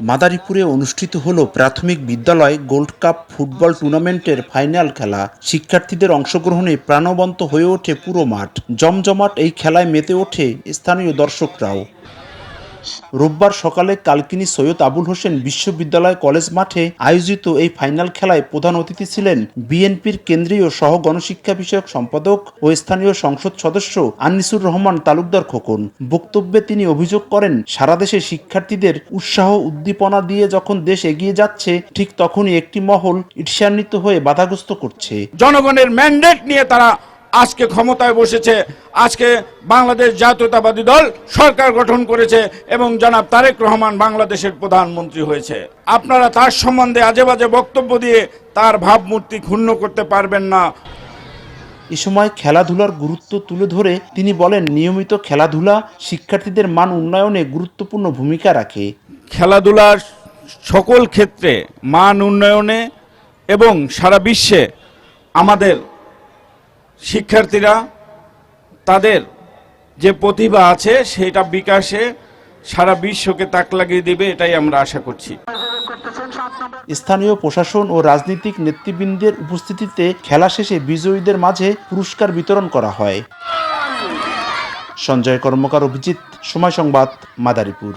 মাদারীপুরে অনুষ্ঠিত হলো প্রাথমিক বিদ্যালয় গোল্ড কাপ ফুটবল টুর্নামেন্টের ফাইনাল খেলা। শিক্ষার্থীদের অংশগ্রহণে প্রাণবন্ত হয়ে ওঠে পুরো মাঠ। জমজমাট এই খেলায় মেতে ওঠে স্থানীয় দর্শকরাও। রোববার সকালে কালকিনি সৈয়দ আবুল হোসেন বিশ্ববিদ্যালয় কলেজ মাঠে আয়োজিত এই ফাইনাল খেলায় প্রধান অতিথি ছিলেন বিএনপির কেন্দ্রীয় সহ গণশিক্ষা বিষয়ক সম্পাদক ও স্থানীয় সংসদ সদস্য আনিসুর রহমান তালুকদার খোকন। বক্তব্যে তিনি অভিযোগ করেন, সারা দেশে শিক্ষার্থীদের উৎসাহ উদ্দীপনা দিয়ে যখন দেশ এগিয়ে যাচ্ছে, ঠিক তখনই একটি মহল ঈর্ষান্বিত হয়ে বাধাগ্রস্ত করছে। জনগণের ম্যান্ডেট নিয়ে তারা আজকে ক্ষমতায় বসেছে। আজকে বাংলাদেশ জাতীয়তাবাদী দল সরকার গঠন করেছে এবং জনাব তারেক রহমান বাংলাদেশের প্রধানমন্ত্রী হয়েছে। আপনারা তার সম্বন্ধে আজে বাজে বক্তব্য দিয়ে তার ভাবমূর্তি ক্ষুণ্ণ করতে পারবেন না। এ সময় খেলাধুলার গুরুত্ব তুলে ধরে তিনি বলেন, নিয়মিত খেলাধুলা শিক্ষার্থীদের মান উন্নয়নে গুরুত্বপূর্ণ ভূমিকা রাখে। খেলাধুলার সকল ক্ষেত্রে মান উন্নয়নে এবং সারা বিশ্বে আমাদের শিক্ষার্থীরা তাদের যে প্রতিভা আছে সেটা বিকাশে সারা বিশ্বকে তাক লাগিয়ে দেবে, এটাই আমরা আশা করছি। স্থানীয় প্রশাসন ও রাজনৈতিক নেতৃবৃন্দের উপস্থিতিতে খেলা শেষে বিজয়ীদের মাঝে পুরস্কার বিতরণ করা হয়। সঞ্জয় কর্মকার, অভিজিৎ, সময় সংবাদ, মাদারীপুর।